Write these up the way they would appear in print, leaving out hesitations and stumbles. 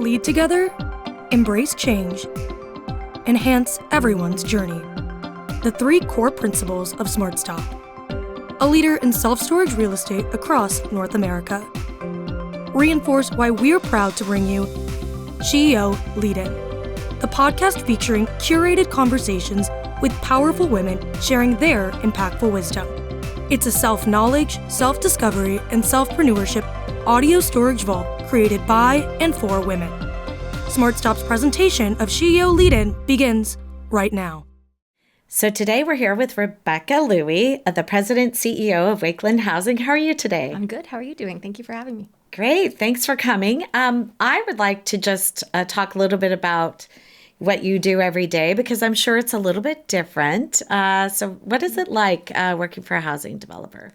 lead together, embrace change, enhance everyone's journey. The 3 core principles of SmartStop. A leader in self-storage real estate across North America. Reinforce why we're proud to bring you SheEO Lead-In, the podcast featuring curated conversations with powerful women sharing their impactful wisdom. It's a self-knowledge, self-discovery, and self-preneurship audio storage vault created by and for women. SmartStop's presentation of SheEO Lead-In begins right now. So today we're here with Rebecca Louie, the President CEO of Wakeland Housing. How are you today? I'm good. How are you doing? Thank you for having me. Great. Thanks for coming. I would like to just talk a little bit about what you do every day, because I'm sure it's a little bit different. So what is it like working for a housing developer?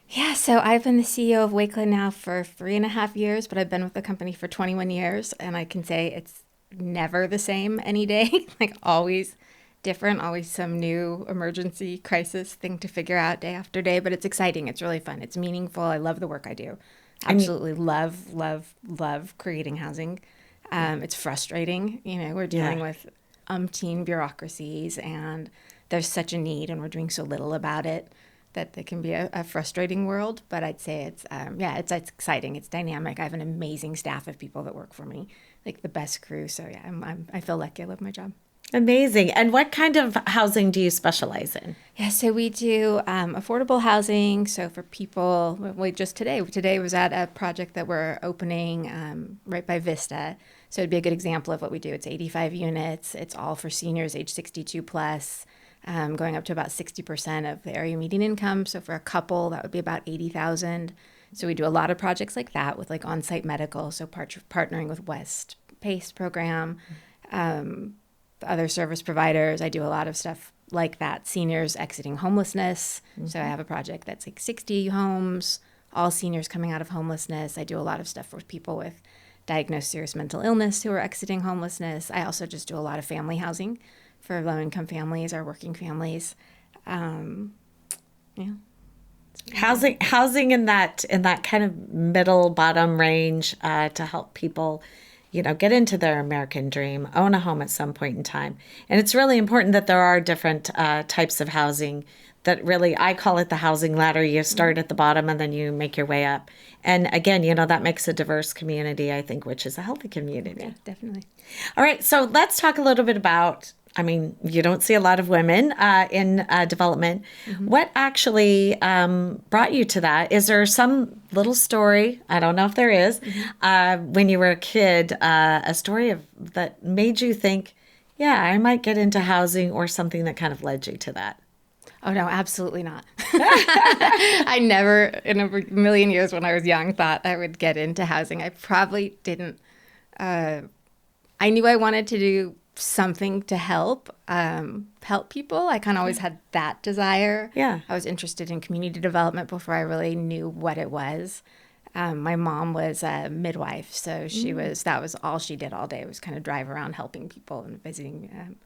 Yeah, so I've been the CEO of Wakeland now for 3.5 years, but I've been with the company for 21 years, and I can say it's never the same any day, like always different, always some new emergency crisis thing to figure out day after day, but it's exciting. It's really fun. It's meaningful. I love the work I do. Absolutely love creating housing. It's frustrating. You know, we're dealing with umpteen bureaucracies, and there's such a need, and we're doing so little about it that it can be a frustrating world. But I'd say it's exciting. It's dynamic. I have an amazing staff of people that work for me, like the best crew. So yeah, I feel lucky. I love my job. Amazing. And what kind of housing do you specialize in? Yeah, so we do affordable housing. So for people, today was at a project that we're opening right by Vista. So it'd be a good example of what we do. It's 85 units. It's all for seniors age 62 plus, going up to about 60% of the area median income. So for a couple, that would be about $80,000. So we do a lot of projects like that with like on-site medical. So partnering with West PACE program, other service providers. I do a lot of stuff like that. Seniors exiting homelessness. Mm-hmm. So I have a project that's like 60 homes, all seniors coming out of homelessness. I do a lot of stuff with people with diagnosed serious mental illness who are exiting homelessness. I also just do a lot of family housing for low-income families or working families. Housing in that kind of middle bottom range to help people, you know, get into their American dream, own a home at some point in time. And it's really important that there are different types of housing that really, I call it the housing ladder. You start at the bottom and then you make your way up. And again, you know, that makes a diverse community, I think, which is a healthy community. Yeah, definitely. All right. So let's talk a little bit about, I mean, you don't see a lot of women in development. Mm-hmm. What actually brought you to that? Is there some little story, I don't know if there is, when you were a kid, a story that made you think, yeah, I might get into housing, or something that kind of led you to that? Oh, no, absolutely not. I never, in a million years when I was young, thought I would get into housing. I probably didn't. I knew I wanted to do something to help people. I kind of always had that desire. Yeah. I was interested in community development before I really knew what it was. My mom was a midwife, so that was all she did all day, was kind of drive around helping people and visiting.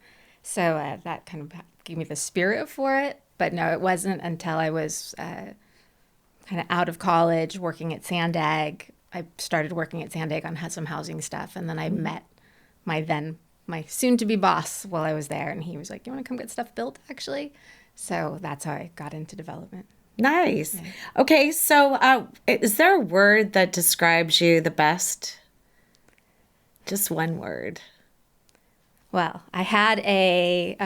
So that kind of gave me the spirit for it. But no, it wasn't until I was kind of out of college working at SANDAG. I started working at SANDAG on some housing stuff, and then I met my soon-to-be boss while I was there, and he was like, "You want to come get stuff built, actually?" So that's how I got into development. Nice. Yeah. Okay, so is there a word that describes you the best? Just one word. Well, I had a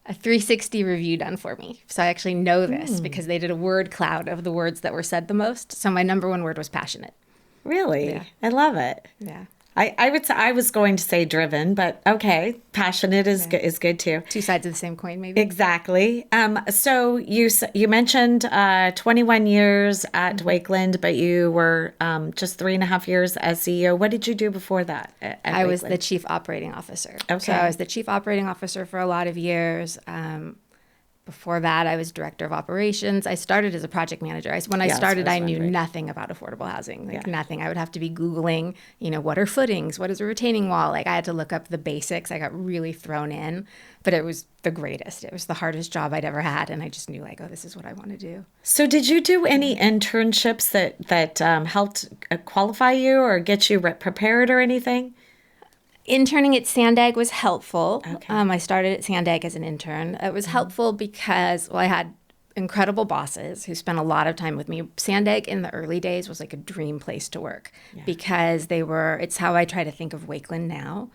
360 review done for me, so I actually know this because they did a word cloud of the words that were said the most. So my number one word was passionate. Really? Yeah. I love it. Yeah. I would say, I was going to say driven, but okay, passionate is good too. Two sides of the same coin, maybe. Exactly. So you mentioned 21 years at Wakeland, but you were just 3.5 years as CEO. What did you do before that? I was the chief operating officer. Okay. So I was the chief operating officer for a lot of years. Before that, I was director of operations. I started as a project manager. When I started, I knew nothing about affordable housing, nothing. I would have to be Googling, what are footings? What is a retaining wall? Like, I had to look up the basics. I got really thrown in, but it was the greatest. It was the hardest job I'd ever had, and I just knew, this is what I want to do. So did you do any internships that helped qualify you or get you prepared or anything? Interning at SANDAG was helpful. Okay. I started at SANDAG as an intern. It was helpful because, well, I had incredible bosses who spent a lot of time with me. SANDAG in the early days was like a dream place to work because it's how I try to think of Wakeland now,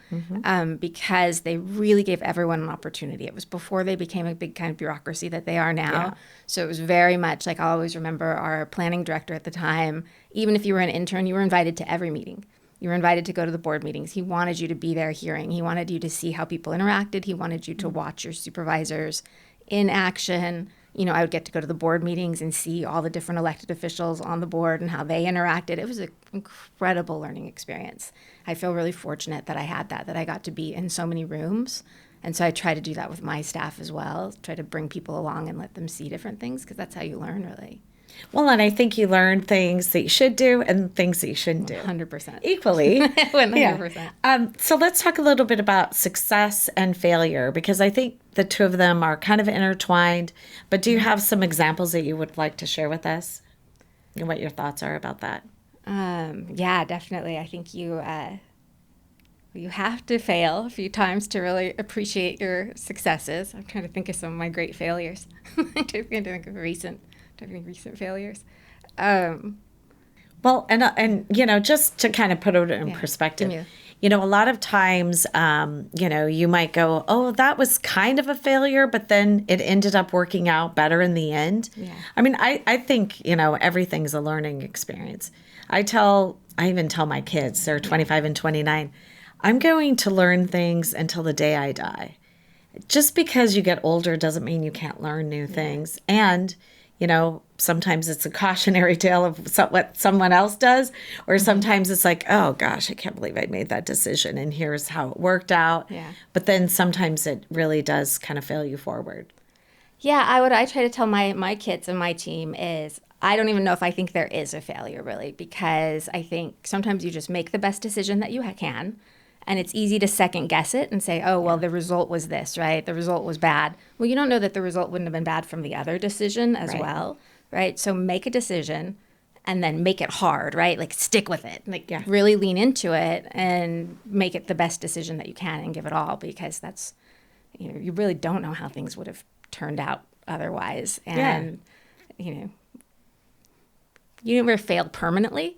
because they really gave everyone an opportunity. It was before they became a big kind of bureaucracy that they are now. Yeah. So it was very much like, I always remember our planning director at the time, even if you were an intern, you were invited to every meeting. You were invited to go to the board meetings. He wanted you to be there hearing. He wanted you to see how people interacted. He wanted you to watch your supervisors in action. I would get to go to the board meetings and see all the different elected officials on the board and how they interacted. It was an incredible learning experience. I feel really fortunate that I had that I got to be in so many rooms. And so I try to do that with my staff as well, try to bring people along and let them see different things, because that's how you learn, really. Well, and I think you learn things that you should do and things that you shouldn't do. 100%. Equally. 100%. Yeah. So let's talk a little bit about success and failure, because I think the two of them are kind of intertwined. But do you have some examples that you would like to share with us and what your thoughts are about that? Yeah, definitely. I think you have to fail a few times to really appreciate your successes. I'm trying to think of some of my great failures. I'm trying to think of recent failures. Well, and just to kind of put it in perspective, a lot of times, you might go, oh, that was kind of a failure, but then it ended up working out better in the end. Yeah. I mean, I think, everything's a learning experience. I even tell my kids, they're 25 and 29, I'm going to learn things until the day I die. Just because you get older doesn't mean you can't learn new things. And sometimes it's a cautionary tale of what someone else does, or sometimes it's like, oh gosh, I can't believe I made that decision and here's how it worked out. Yeah. But then sometimes it really does kind of fail you forward. Yeah, I try to tell my kids and my team is, I don't even know if I think there is a failure, really, because I think sometimes you just make the best decision that you can. And it's easy to second guess it and say, oh, well, the result was this, right? The result was bad. Well, you don't know that the result wouldn't have been bad from the other decision as well, right? So make a decision and then make it hard, right? Like stick with it, really lean into it and make it the best decision that you can and give it all, because that's, you really don't know how things would have turned out otherwise. And, you never failed permanently,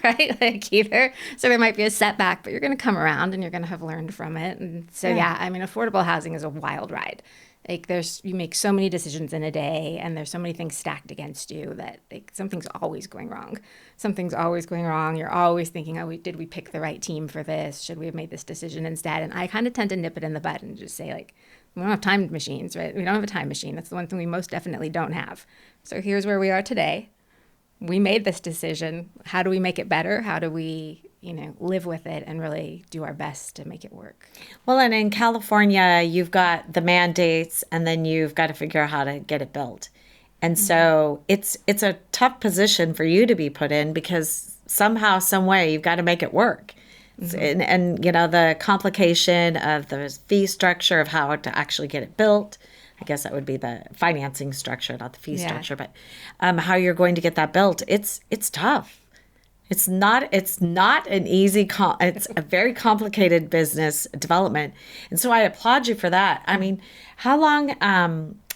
right? Either. So there might be a setback, but you're going to come around and you're going to have learned from it. And so, affordable housing is a wild ride. Like you make so many decisions in a day and there's so many things stacked against you that something's always going wrong. Something's always going wrong. You're always thinking, oh, did we pick the right team for this? Should we have made this decision instead? And I kind of tend to nip it in the bud and just say, we don't have time machines, right? We don't have a time machine. That's the one thing we most definitely don't have. So here's where we are today. We made this decision. How do we make it better? How do we, live with it and really do our best to make it work? Well, and in California, you've got the mandates and then you've got to figure out how to get it built. And so it's a tough position for you to be put in, because somehow, some way, you've got to make it work. And the complication of the fee structure of how to actually get it built, I guess that would be the financing structure, not the fee structure, but how you're going to get that built. It's tough. It's not an easy, it's a very complicated business development. And so I applaud you for that. I mean, how long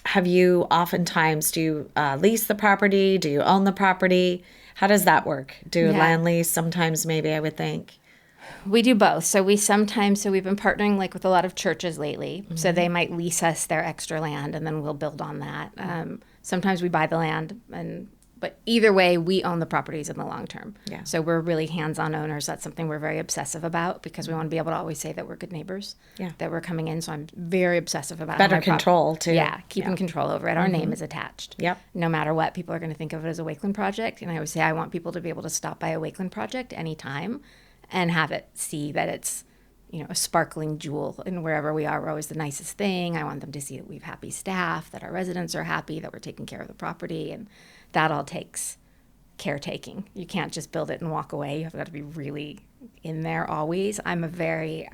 have you oftentimes, do you lease the property? Do you own the property? How does that work? Do land lease sometimes, maybe, I would think? We do both. So we've been partnering with a lot of churches lately. So they might lease us their extra land and then we'll build on that. Sometimes we buy the land, but either way, we own the properties in the long term. Yeah. So we're really hands-on owners. That's something we're very obsessive about, because we want to be able to always say that we're good neighbors, that we're coming in. So I'm very obsessive about better control too. Yeah, keeping control over it. Our name is attached. Yep. No matter what, people are going to think of it as a Wakeland project. And I always say I want people to be able to stop by a Wakeland project anytime and have it see that it's, a sparkling jewel. And wherever we are, we're always the nicest thing. I want them to see that we have happy staff, that our residents are happy, that we're taking care of the property. And that all takes caretaking. You can't just build it and walk away. You've got to be really in there always. I'm a very,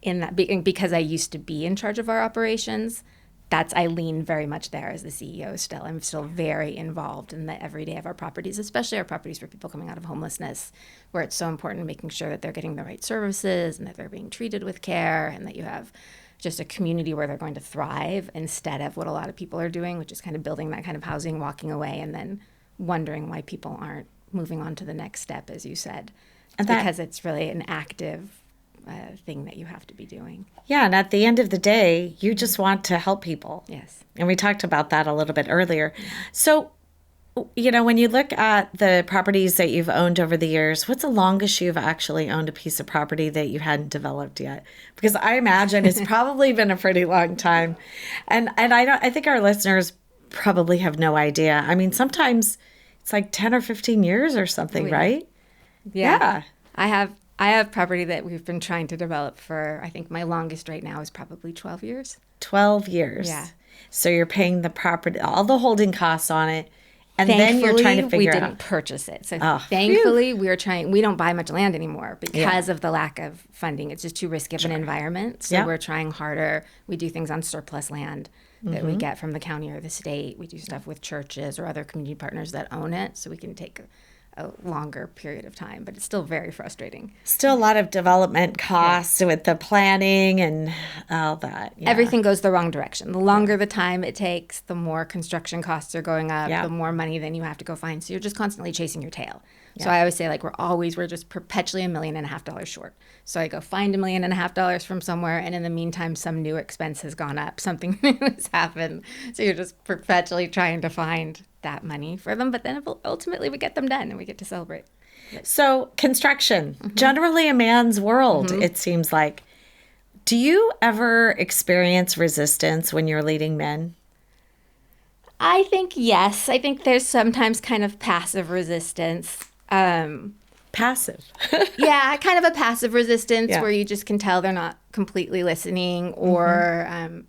in that, because I used to be in charge of our operations, I lean very much there as the CEO still. I'm still very involved in the everyday of our properties, especially our properties for people coming out of homelessness, where it's so important making sure that they're getting the right services and that they're being treated with care and that you have just a community where they're going to thrive instead of what a lot of people are doing, which is kind of building that kind of housing, walking away, and then wondering why people aren't moving on to the next step, as you said, because it's really an active thing that you have to be doing. Yeah, and at the end of the day, you just want to help people. Yes. And we talked about that a little bit earlier. So, when you look at the properties that you've owned over the years, what's the longest you've actually owned a piece of property that you hadn't developed yet? Because I imagine it's probably been a pretty long time. And I think our listeners probably have no idea. I mean, sometimes it's like 10 or 15 years or something, right? Yeah. I have property that we've been trying to develop for, I think my longest right now is probably 12 years. 12 years. Yeah. So you're paying the property, all the holding costs on it. And then you're trying to figure out. We didn't purchase it. So thankfully, we don't buy much land anymore because of the lack of funding. It's just too risky of an environment. So we're trying harder. We do things on surplus land that we get from the county or the state. We do stuff with churches or other community partners that own it so we can take a longer period of time, but it's still very frustrating. Still a lot of development costs with the planning and all that. Yeah. Everything goes the wrong direction. The longer the time it takes, the more construction costs are going up, the more money then you have to go find. So you're just constantly chasing your tail. So I always say, like, we're just perpetually $1.5 million short. So I go find $1.5 million from somewhere, and in the meantime, some new expense has gone up, something new has happened. So you're just perpetually trying to find that money for them, but then ultimately we get them done and we get to celebrate. So construction, generally a man's world, it seems like. Do you ever experience resistance when you're leading men? I think yes. I think there's sometimes kind of passive resistance. Passive. Yeah, kind of a passive resistance where you just can tell they're not completely listening or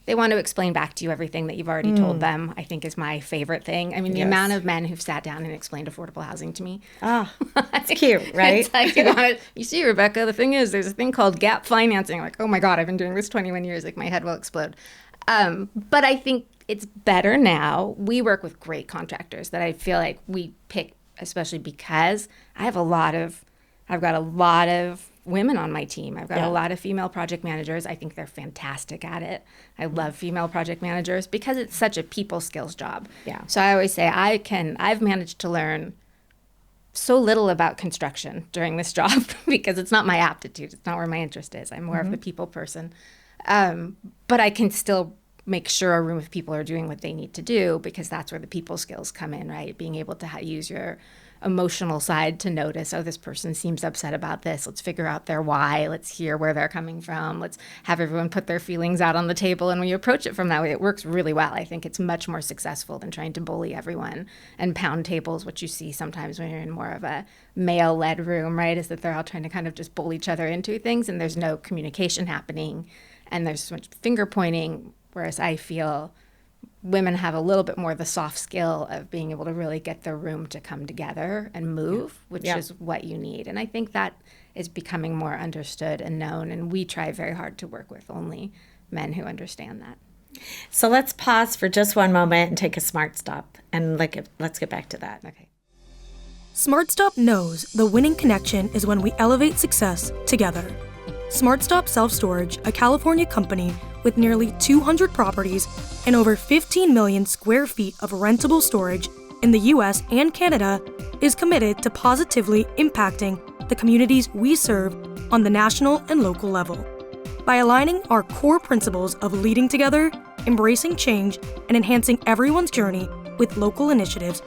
they want to explain back to you everything that you've already told them, I think is my favorite thing. I mean, the amount of men who've sat down and explained affordable housing to me. Oh, it's cute, right? It's like, you see, Rebecca, the thing is, there's a thing called gap financing. Like, oh my God, I've been doing this 21 years. Like, my head will explode. But I think it's better now. We work with great contractors that I feel like we pick, especially because I've got a lot of women on my team. I've got a lot of female project managers. I think they're fantastic at it. I love female project managers because it's such a people skills job. Yeah. So I always say I've managed to learn so little about construction during this job because it's not my aptitude. It's not where my interest is. I'm more of the people person. But I can still make sure a room of people are doing what they need to do because that's where the people skills come in, right? Being able to use your emotional side to notice, oh, this person seems upset about this. Let's figure out their why. Let's hear where they're coming from. Let's have everyone put their feelings out on the table. And when you approach it from that way, it works really well. I think it's much more successful than trying to bully everyone and pound tables, which you see sometimes when you're in more of a male-led room, right? Is that they're all trying to kind of just bully each other into things and there's no communication happening and there's so much finger pointing, whereas I feel women have a little bit more the soft skill of being able to really get the room to come together and move, which is what you need. And I think that is becoming more understood and known. And we try very hard to work with only men who understand that. So let's pause for just one moment and take a smart stop. And let's get back to that. Okay. SmartStop knows the winning connection is when we elevate success together. SmartStop Self Storage, a California company with nearly 200 properties and over 15 million square feet of rentable storage in the US and Canada, is committed to positively impacting the communities we serve on the national and local level. By aligning our core principles of leading together, embracing change, and enhancing everyone's journey with local initiatives.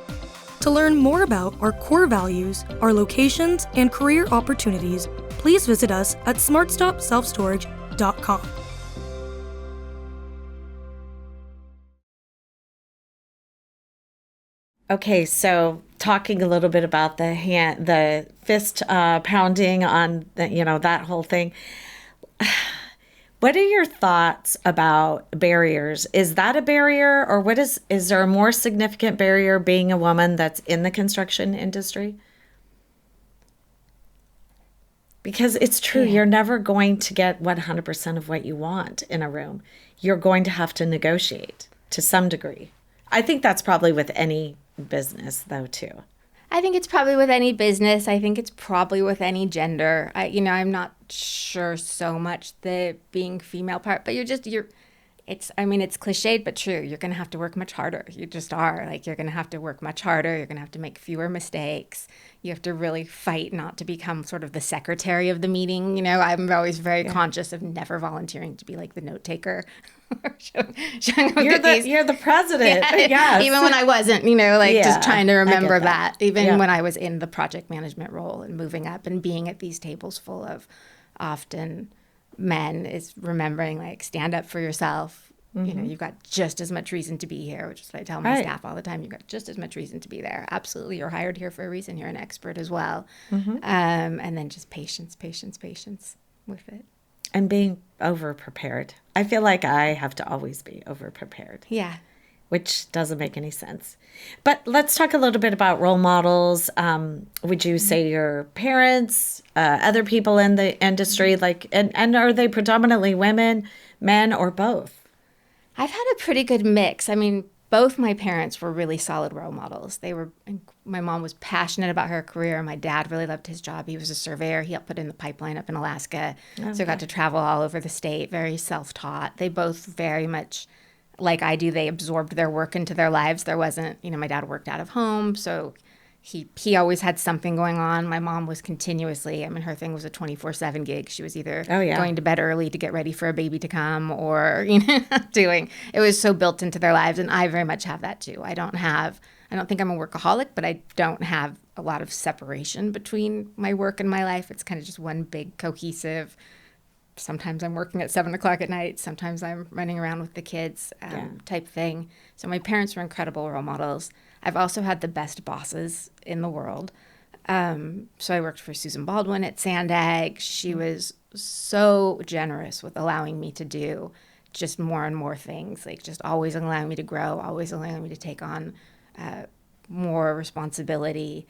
To learn more about our core values, our locations, and career opportunities, please visit us at smartstopselfstorage.com. Okay, so talking a little bit about the fist pounding on that whole thing. What are your thoughts about barriers? Is that a barrier, or is there a more significant barrier being a woman that's in the construction industry? Because it's true, you're never going to get 100% of what you want in a room. You're going to have to negotiate to some degree. I think that's probably with any business, though, too. I think it's probably with any business. I think it's probably with any gender. I'm not sure so much the being female part, but it's cliched, but true. You're going to have to work much harder. You just are. Like, you're going to have to work much harder. You're going to have to make fewer mistakes. You have to really fight not to become sort of the secretary of the meeting. You know, I'm always very conscious of never volunteering to be like the note taker. You're the president. Yeah. Yes. Even when I wasn't, just trying to remember that. Even when I was in the project management role and moving up and being at these tables full of often men, is remembering, like, stand up for yourself. You've got just as much reason to be here, which is what I tell my staff all the time. You've got just as much reason to be there. Absolutely. You're hired here for a reason. You're an expert as well. And then just patience with it. And being over-prepared. I feel like I have to always be over-prepared. Yeah. Which doesn't make any sense. But let's talk a little bit about role models. Would you say your parents, other people in the industry, and are they predominantly women, men, or both? I've had a pretty good mix. I mean, both my parents were really solid role models. My mom was passionate about her career. My dad really loved his job. He was a surveyor. He helped put in the pipeline up in Alaska. Okay. So I got to travel all over the state, very self-taught. They both very much, like I do, they absorbed their work into their lives. There wasn't, my dad worked out of home, so he always had something going on. My mom was continuously, her thing was a 24/7 gig. She was either going to bed early to get ready for a baby to come, or, it was so built into their lives. And I very much have that too. I don't think I'm a workaholic, but I don't have a lot of separation between my work and my life. It's kind of just one big cohesive. Sometimes I'm working at 7:00 at night. Sometimes I'm running around with the kids type thing. So my parents were incredible role models. I've also had the best bosses in the world. So I worked for Susan Baldwin at SANDAG. She was so generous with allowing me to do just more and more things, like just always allowing me to grow, always allowing me to take on more responsibility.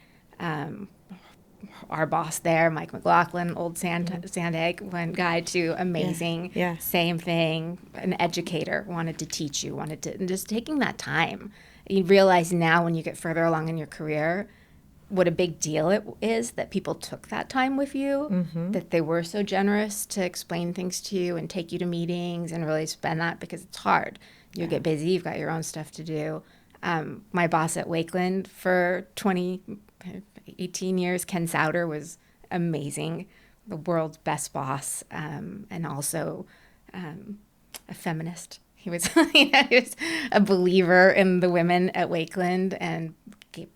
Our boss there, Mike McLaughlin, old SANDAG, one guy too, amazing. Yeah. Same thing, an educator, wanted to teach you, and just taking that time. You realize now when you get further along in your career what a big deal it is that people took that time with you, that they were so generous to explain things to you and take you to meetings and really spend that, because it's hard. You get busy, you've got your own stuff to do. My boss at Wakeland for 18 years, Ken Souter, was amazing, the world's best boss, and also a feminist. He was, he was a believer in the women at Wakeland and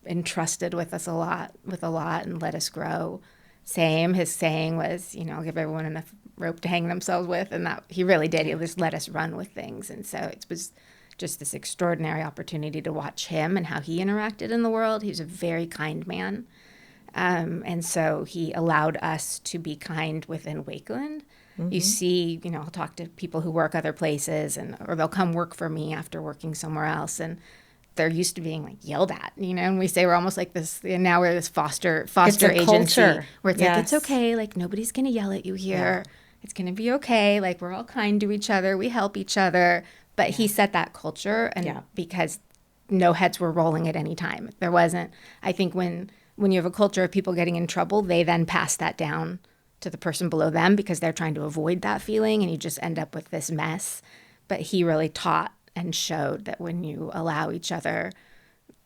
entrusted with us a lot, and let us grow. His saying was, I'll give everyone enough rope to hang themselves with, and that he really did. He just let us run with things, and so it was just this extraordinary opportunity to watch him and how he interacted in the world. He was a very kind man, and so he allowed us to be kind within Wakeland. You see, I'll talk to people who work other places, or they'll come work for me after working somewhere else, and they're used to being like yelled at, and we say we're almost like this, and now we're this foster agency culture, where it's like, it's okay, like nobody's going to yell at you here. It's going to be okay. Like, we're all kind to each other. We help each other. But he set that culture, and because no heads were rolling at any time. There wasn't, I think when you have a culture of people getting in trouble, they then pass that down to the person below them because they're trying to avoid that feeling, and you just end up with this mess. But he really taught and showed that when you allow each other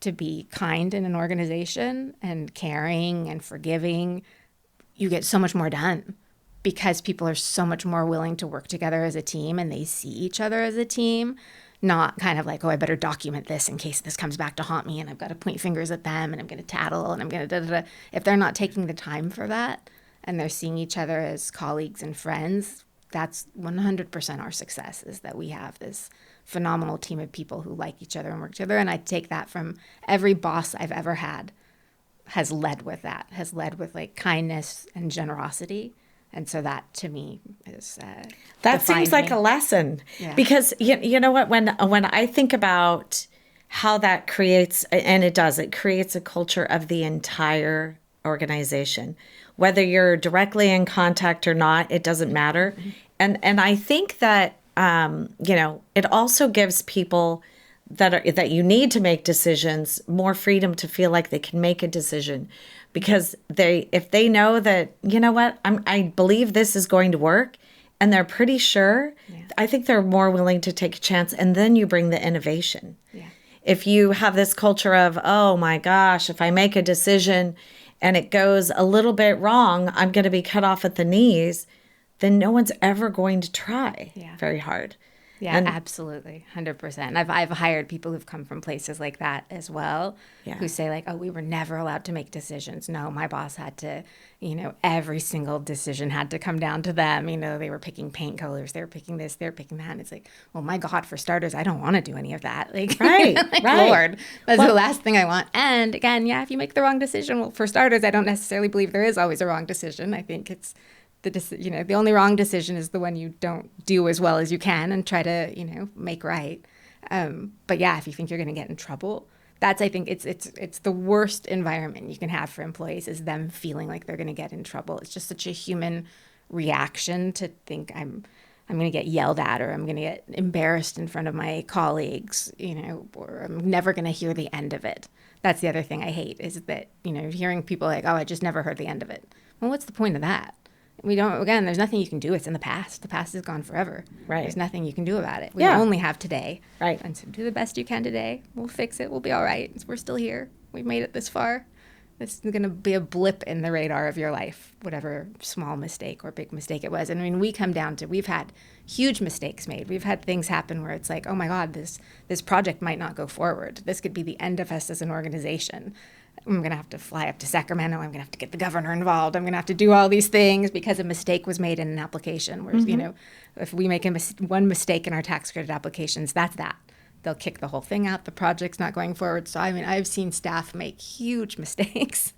to be kind in an organization and caring and forgiving, you get so much more done, because people are so much more willing to work together as a team, and they see each other as a team, not kind of like, oh, I better document this in case this comes back to haunt me, and I've got to point fingers at them, and I'm going to tattle, and I'm going to da-da-da. If they're not taking the time for that, and they're seeing each other as colleagues and friends, that's 100% our success, is that we have this phenomenal team of people who like each other and work together. And I take that from every boss I've ever had, has led with like kindness and generosity. And so that to me is that seems like a lesson, because you know what, when I think about how that creates, and it creates a culture of the entire organization. Whether you're directly in contact or not, it doesn't matter. And I think that, it also gives people that you need to make decisions more freedom to feel like they can make a decision, because if they know that, you know what, I believe this is going to work, and they're pretty sure, I think they're more willing to take a chance. And then you bring the innovation. Yeah. If you have this culture of, oh my gosh, if I make a decision and it goes a little bit wrong, I'm going to be cut off at the knees, then no one's ever going to try very hard. Yeah, absolutely. 100%. I've hired people who've come from places like that as well, who say like, oh, we were never allowed to make decisions. No, my boss had to, every single decision had to come down to them. They were picking paint colors. They were picking this, they were picking that. And it's like, well, my God, for starters, I don't want to do any of that. Like, right. Lord, that's the last thing I want. And again, if you make the wrong decision, well, for starters, I don't necessarily believe there is always a wrong decision. I think it's, the only wrong decision is the one you don't do as well as you can and try to, make right. But if you think you're going to get in trouble, I think it's the worst environment you can have for employees, is them feeling like they're going to get in trouble. It's just such a human reaction to think I'm going to get yelled at, or I'm going to get embarrassed in front of my colleagues, or I'm never going to hear the end of it. That's the other thing I hate, is that, hearing people like, oh, I just never heard the end of it. Well, what's the point of that? There's nothing you can do. It's in the past. The past is gone forever. Right. There's nothing you can do about it. We only have today. Right. And so do the best you can today. We'll fix it. We'll be all right. We're still here. We've made it this far. This is going to be a blip in the radar of your life, whatever small mistake or big mistake it was. And we've had huge mistakes made. We've had things happen where it's like, oh my God, this project might not go forward. This could be the end of us as an organization. I'm going to have to fly up to Sacramento. I'm going to have to get the governor involved. I'm going to have to do all these things because a mistake was made in an application. Whereas, if we make one mistake in our tax credit applications, that's that. They'll kick the whole thing out. The project's not going forward. So, I've seen staff make huge mistakes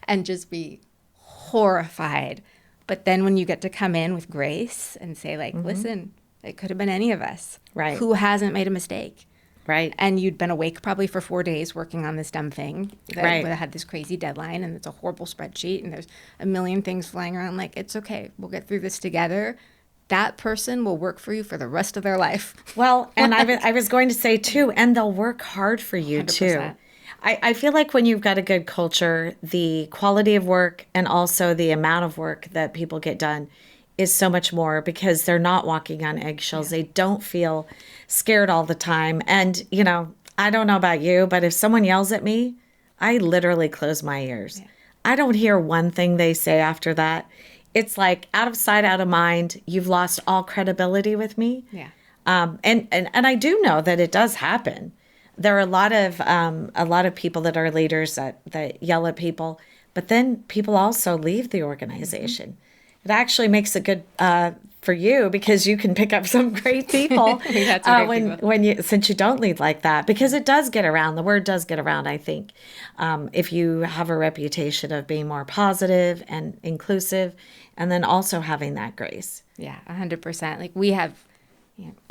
and just be horrified. But then when you get to come in with grace and say, like, listen, it could have been any of us. Right. Who hasn't made a mistake? Right. And you'd been awake probably for 4 days working on this dumb thing that had this crazy deadline, and it's a horrible spreadsheet, and there's a million things flying around. Like, it's okay. We'll get through this together. That person will work for you for the rest of their life. Well, and I was going to say, too, and they'll work hard for you, 100%. Too. I feel like when you've got a good culture, the quality of work and also the amount of work that people get done is so much more, because they're not walking on eggshells. They don't feel scared all the time. And, I don't know about you, but if someone yells at me, I literally close my ears. Yeah. I don't hear one thing they say after that. It's like out of sight, out of mind. You've lost all credibility with me. Yeah. And I do know that it does happen. There are a lot of people that are leaders that yell at people, but then people also leave the organization. It actually makes it good for you, because you can pick up some great people since you don't lead like that, because it does get around. The word does get around, I think, if you have a reputation of being more positive and inclusive, and then also having that grace. Yeah, 100%. Like we have,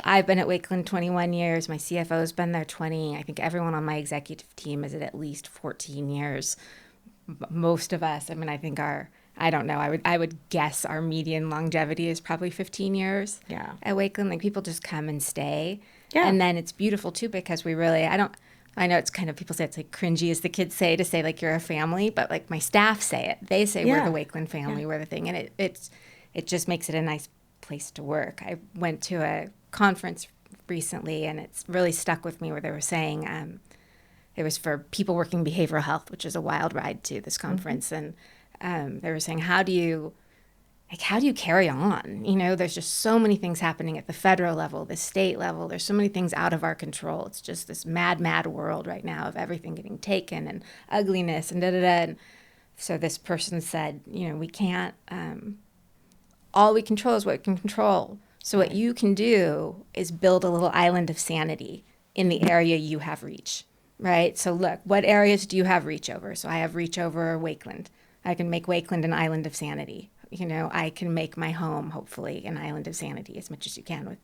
I've been at Wakeland 21 years. My CFO's been there 20. I think everyone on my executive team is at least 14 years. Most of us, I think I don't know. I would guess our median longevity is probably 15 years. Yeah. At Wakeland, like people just come and stay. Yeah. And then it's beautiful too, because we really, I know it's kind of, people say it's like cringy, as the kids say, to say like you're a family, but like my staff say it. They say we're the Wakeland family, we're the thing, and it just makes it a nice place to work. I went to a conference recently, and it's really stuck with me, where they were saying it was for people working behavioral health, which is a wild ride to this conference, and they were saying, how do you carry on? There's just so many things happening at the federal level, the state level. There's so many things out of our control. It's just this mad, mad world right now of everything getting taken and ugliness and da-da-da. And so this person said, we can't, all we control is what we can control. So what you can do is build a little island of sanity in the area you have reach, right? So look, what areas do you have reach over? So I have reach over Wakeland. I can make Wakeland an island of sanity. I can make my home, hopefully, an island of sanity as much as you can with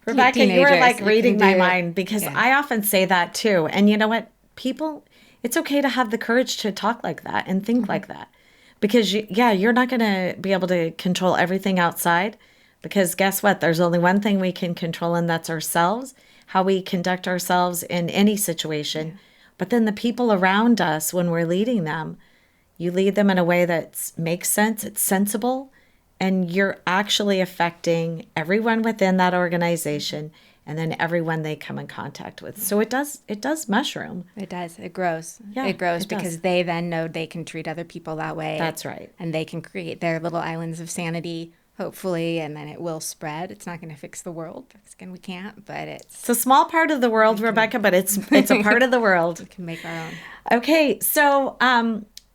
Rebecca, you were like reading my mind, because I often say that too. And you know what? People, it's okay to have the courage to talk like that and think like that. Because, you're not going to be able to control everything outside, because guess what? There's only one thing we can control, and that's ourselves, how we conduct ourselves in any situation. Yeah. But then the people around us, when we're leading them, you lead them in a way that makes sense, it's sensible, and you're actually affecting everyone within that organization and then everyone they come in contact with. So it does mushroom. It does. It grows. Yeah, it grows it because does. They then know they can treat other people that way. That's right. And they can create their little islands of sanity, hopefully, and then it will spread. It's not going to fix the world. Again, we can't, but it's a small part of the world, Rebecca, but it's a part of the world. We can make our own. Okay, so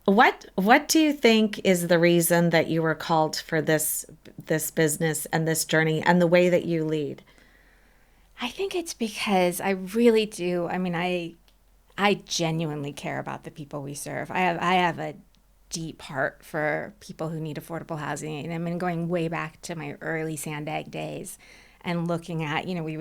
what do you think is the reason that you were called for this business and this journey and the way that you lead? I think it's because I really do. I mean, I genuinely care about the people we serve. I have a deep heart for people who need affordable housing. And I mean, going way back to my early SANDAG days and looking at, we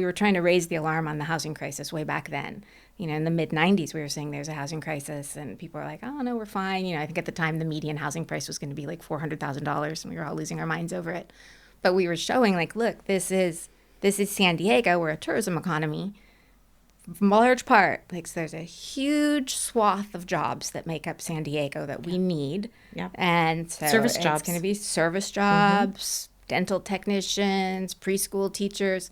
were trying to raise the alarm on the housing crisis way back then. In the mid-90s, we were saying there's a housing crisis, and people were like, oh, no, we're fine. I think at the time the median housing price was going to be like $400,000, and we were all losing our minds over it. But we were showing, like, look, this is San Diego. We're a tourism economy, large part. Like, so there's a huge swath of jobs that make up San Diego that we need. Yeah. And so service jobs. It's going to be service jobs, dental technicians, preschool teachers.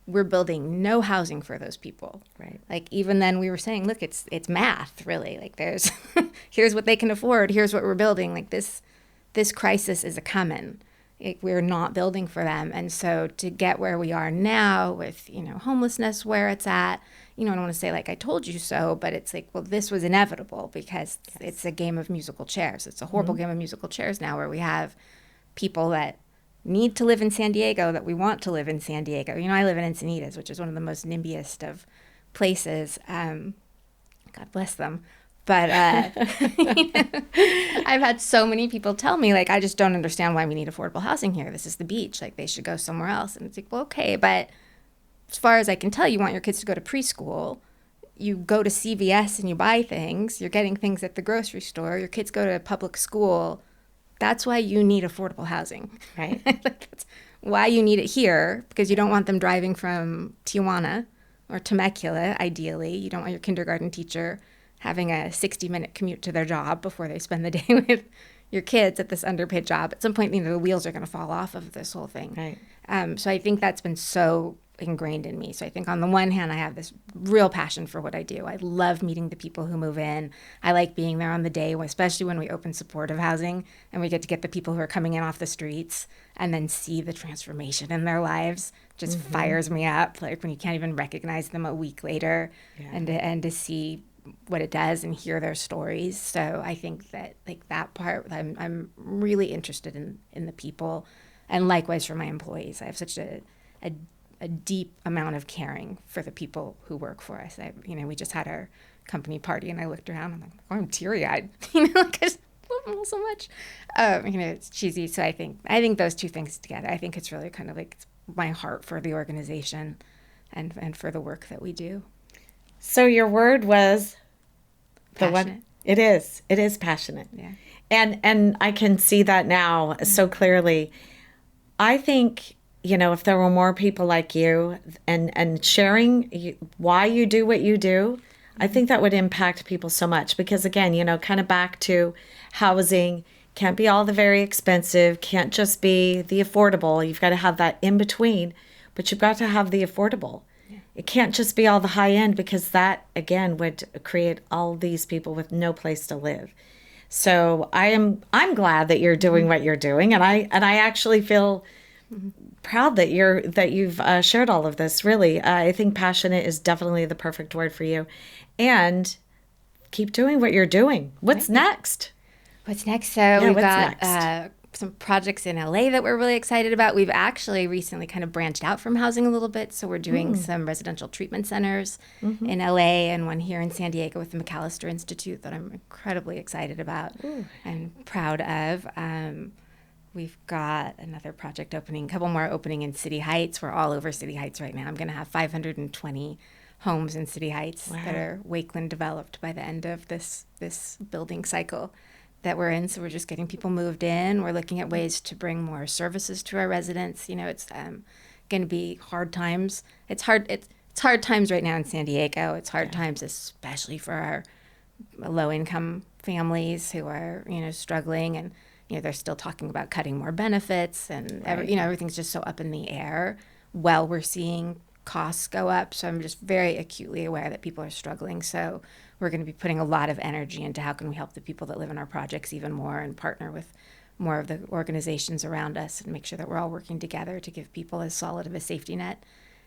We're building no housing for those people. Right. Like, even then we were saying, look, it's math, really. Like, there's here's what they can afford. Here's what we're building. Like, this crisis is a coming. We're not building for them. And so to get where we are now with, homelessness where it's at, I don't want to say like I told you so, but it's like, well, this was inevitable because it's a game of musical chairs. It's a horrible game of musical chairs now where we have people that need to live in San Diego, that we want to live in San Diego. I live in Encinitas, which is one of the most NIMBYest of places. God bless them. But I've had so many people tell me, like, I just don't understand why we need affordable housing here. This is the beach. Like, they should go somewhere else. And it's like, well, okay, but as far as I can tell, you want your kids to go to preschool. You go to CVS and you buy things. You're getting things at the grocery store. Your kids go to public school. That's why you need affordable housing, right? That's why you need it here, because you don't want them driving from Tijuana or Temecula, ideally. You don't want your kindergarten teacher having a 60-minute commute to their job before they spend the day with your kids at this underpaid job. At some point, the wheels are going to fall off of this whole thing. Right. So I think that's been so ingrained in me. So I think on the one hand, I have this real passion for what I do. I love meeting the people who move in. I like being there on the day, especially when we open supportive housing and we get to get the people who are coming in off the streets and then see the transformation in their lives. Just fires me up, like when you can't even recognize them a week later, and to see what it does and hear their stories. So I think that, like, that part, I'm really interested in the people, and likewise for my employees. I have such a deep amount of caring for the people who work for us. We just had our company party, and I looked around. I'm like, oh, I'm teary-eyed. Like, I just love them all so much. It's cheesy. So I think those two things together. I think it's really kind of like my heart for the organization, and for the work that we do. So your word was the Passionate. one. It is passionate. Yeah. And I can see that now so clearly. I think, if there were more people like you and sharing why you do what you do, I think that would impact people so much. Because again, kind of back to housing, can't be all the very expensive, can't just be the affordable. You've got to have that in between, but you've got to have the affordable. It can't just be all the high end, because that, again, would create all these people with no place to live. So I'm glad that you're doing what you're doing, and I actually feel proud that you've shared all of this. Really, I think passionate is definitely the perfect word for you, and keep doing what you're doing. What's next? What's next? So we've got some projects in LA that we're really excited about. We've actually recently kind of branched out from housing a little bit. So we're doing some residential treatment centers in LA, and one here in San Diego with the McAllister Institute that I'm incredibly excited about and proud of. We've got another project opening, a couple more opening in City Heights. We're all over City Heights right now. I'm going to have 520 homes in City Heights Wow. that are Wakeland developed by the end of this building cycle that we're in. So we're just getting people moved in. We're looking at ways to bring more services to our residents. It's going to be hard times. It's hard times right now in San Diego. It's hard times, especially for our low-income families who are, struggling, and they're still talking about cutting more benefits, and everything's just so up in the air. While we're seeing costs go up, so I'm just very acutely aware that people are struggling. So we're going to be putting a lot of energy into how can we help the people that live in our projects even more, and partner with more of the organizations around us, and make sure that we're all working together to give people as solid of a safety net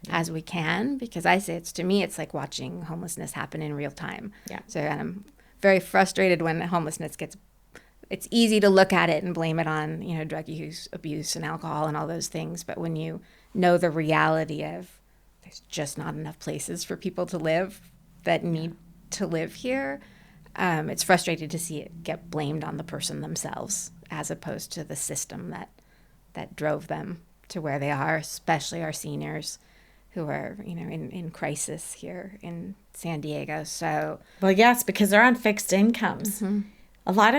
as we can. Because I say to me, it's like watching homelessness happen in real time. Yeah. So I'm very frustrated when homelessness it's easy to look at it and blame it on, drug use, abuse, and alcohol and all those things. But when you know the reality of there's just not enough places for people to live that need to live here, it's frustrating to see it get blamed on the person themselves as opposed to the system that drove them to where they are, especially our seniors who are, in crisis here in San Diego. So, Well, yes, because they're on fixed incomes. Mm-hmm. A lot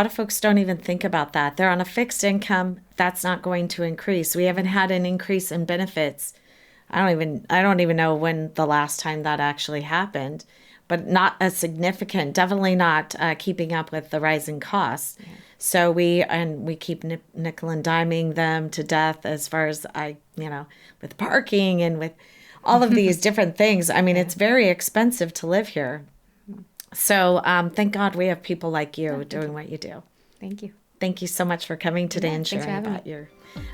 of folks don't even think about that. They're on a fixed income. That's not going to increase. We haven't had an increase in benefits. I don't even know when the last time that actually happened, but not a significant, definitely not keeping up with the rising costs. Yeah. So we keep nickel and diming them to death as far as with parking and with all of these different things. I mean, it's very expensive to live here. So thank God we have people like you doing what you do. Thank you. Thank you so much for coming today and thanks for sharing having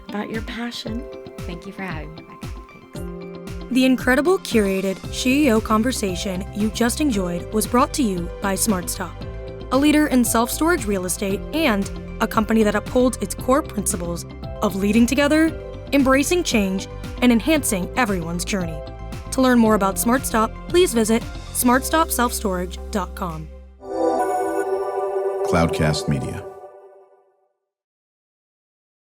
about your passion. Thank you for having me, Rebecca. Thanks. The incredible curated SheEO conversation you just enjoyed was brought to you by SmartStop, a leader in self-storage real estate and a company that upholds its core principles of leading together, embracing change, and enhancing everyone's journey. To learn more about SmartStop, please visit SmartStopSelfStorage.com. Cloudcast Media.